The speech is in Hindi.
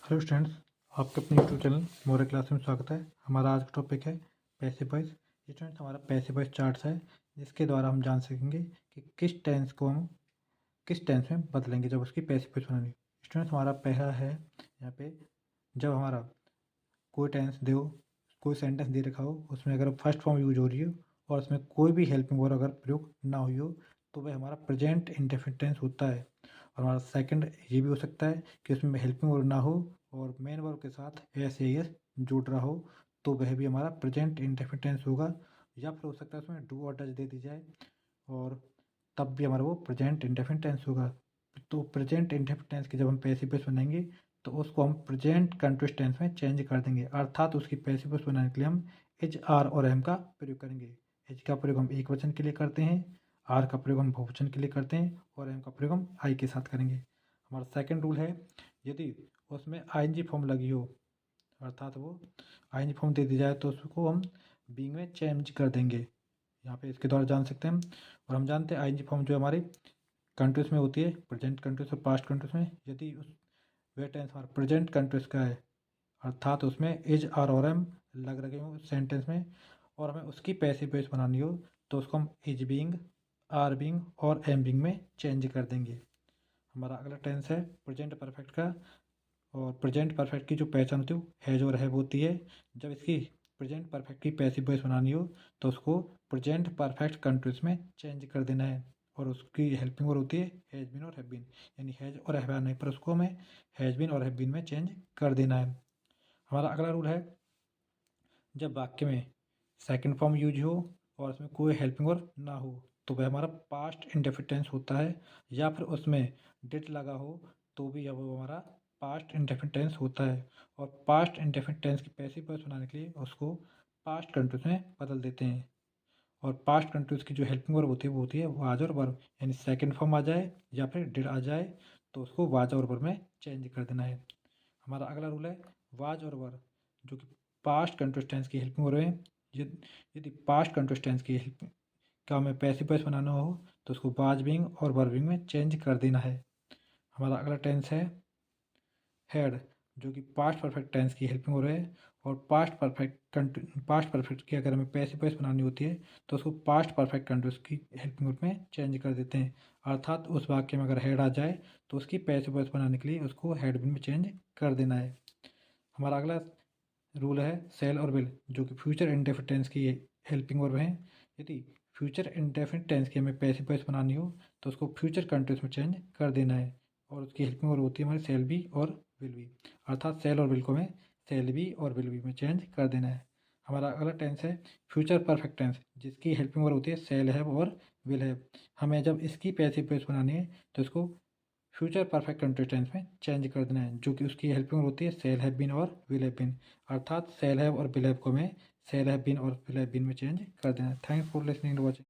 हेलो स्टूडेंट्स, आपके अपने यूट्यूब चैनल मोरे क्लास में स्वागत है। हमारा आज का टॉपिक है पैसिव वॉइस। स्टूडेंट्स, हमारा पैसिव वॉइस चार्ट्स है जिसके द्वारा हम जान सकेंगे कि किस टेंस को हम किस टेंस में बदलेंगे जब उसकी पैसिव वॉइस बनानी। स्टूडेंट्स, हमारा पहला है यहाँ पे, जब हमारा कोई टेंस दे हो, कोई सेंटेंस दे रखा हो, उसमें अगर फर्स्ट फॉर्म यूज हो रही हो और उसमें कोई भी हेल्पिंग वर्ब अगर प्रयोग ना हुई हो तो वह हमारा प्रेजेंट इंडेफिनिट टेंस होता है। और हमारा सेकंड ये भी हो सकता है कि उसमें हेल्पिंग वर्ब ना हो और मेन वर्ब के साथ एस या एस जुड़ रहा हो तो वह भी हमारा प्रेजेंट इंडेफिनिट टेंस होगा। या फिर हो सकता है उसमें डू और डज दे दी जाए और तब भी हमारा वो प्रेजेंट इंडेफिनिट टेंस होगा। तो प्रेजेंट इंडेफिनिट टेंस की जब हम पैसिव वॉइस बनाएंगे तो उसको हम प्रेजेंट कंटिन्यूअस टेंस में चेंज कर देंगे, अर्थात उसकी पैसिव वॉइस बनाने के लिए हम एच आर और एम का प्रयोग करेंगे। एच का प्रयोग हम एक वचन के लिए करते हैं, आर का प्रयोग हम बहुवचन के लिए करते हैं और एम का प्रयोग हम आई के साथ करेंगे। हमारा सेकंड रूल है, यदि उसमें आईएनजी फॉर्म लगी हो अर्थात वो आईएनजी फॉर्म दे दी जाए तो उसको हम बीइंग में चेंज कर देंगे। यहाँ पे इसके द्वारा जान सकते हैं हम। और हम जानते हैं आईएनजी फॉर्म जो हमारी कंटिन्यूस में होती है, प्रेजेंट कंटिन्यूस और पास्ट कंटिन्यूस में। यदि उस वह टेंस हमारा प्रेजेंट कंटिन्यूस का है अर्थात उसमें इज आर और एम लग रहे हो सेंटेंस में और हमें उसकी पैसिव वॉइस बनानी हो तो उसको हम इज बीइंग, आर बीइंग और एम बीइंग में चेंज कर देंगे। हमारा अगला टेंस है प्रेजेंट परफेक्ट का। और प्रेजेंट परफेक्ट की जो पहचान होती है वो हैज और हैव होती है। जब इसकी प्रेजेंट परफेक्ट की पैसिव वॉइस बनानी हो तो उसको प्रेजेंट परफेक्ट कंटिन्यूस में चेंज कर देना है और उसकी हेल्पिंग वर्ब होती है हैज बीन और हैव बीन, यानी हैज और हैव आने पर उसको हमें हैज बीन और हैव बीन में चेंज कर देना है। हमारा अगला रूल है, जब वाक्य में सेकंड फॉर्म यूज हो और उसमें कोई हेल्पिंग वर्ब ना हो तो वह हमारा पास्ट इंडेफिनिट टेंस होता है, या फिर उसमें डिड लगा हो तो भी अब वो हमारा पास्ट इंडेफिनिट टेंस होता है। और पास्ट इंडेफिनिट टेंस की पैसिव वॉइस बनाने के लिए उसको पास्ट कंटिन्यूस में बदल देते हैं। और पास्ट कंटिन्यूस की जो हेल्पिंग वर्ब होती है वो होती है वाज और वर्ब, यानी सेकंड फॉर्म आ जाए या फिर डिड आ जाए तो उसको वाज और वर्ब में चेंज कर देना है। हमारा अगला रूल है वाज और वर्ब, जो कि पास्ट कंटिन्यूस टेंस की हेल्पिंग वर्ब है। यदि पास्ट कंटिन्यूस टेंस की हेल्प का हमें पैसिव वॉइस बनाना हो तो उसको वाज बीइंग और वर्ब बीइंग में चेंज कर देना है। हमारा अगला टेंस है हैड, जो कि पास्ट परफेक्ट टेंस की हेल्पिंग वर्ब है। और पास्ट परफेक्ट की अगर हमें पैसिव वॉइस बनानी होती है तो उसको पास्ट परफेक्ट कंटिन्यूस की हेल्पिंग वर्ब में चेंज कर देते हैं, अर्थात उस वाक्य में अगर हैड आ जाए तो उसकी पैसिव वॉइस बनाने के लिए उसको हैड बीन में चेंज कर देना है। हमारा अगला रूल है सेल और विल, जो कि फ्यूचर इंडेफिनिट टेंस की हेल्पिंग वर्ब हैं। यदि फ्यूचर इंडेफिनिट टेंस की हमें पैसिव वॉइस बनानी हो तो उसको फ्यूचर कंटिन्यूस में चेंज कर देना है और उसकी हेल्पिंग वर्ब होती है हमारी सेल बी और विल बी, अर्थात सेल और विल को हमें सेल बी और विल बी में चेंज कर देना है। हमारा अगला टेंस है फ्यूचर परफेक्ट टेंस, जिसकी हेल्पिंग वर्ब होती है सेल हैव और विल हैव। हमें जब इसकी पैसिव वॉइस बनानी है तो इसको फ्यूचर परफेक्ट कंटिन्यूस टेंस में चेंज कर देना है, जो कि उसकी हेल्पिंग होती है सेल हैव बीन और विल हैव बीन, अर्थात सेल हैव और विल हैव को हमें सेल हैव बीन और विल हैव बीन में चेंज कर देना है। Thanks for listening to watching.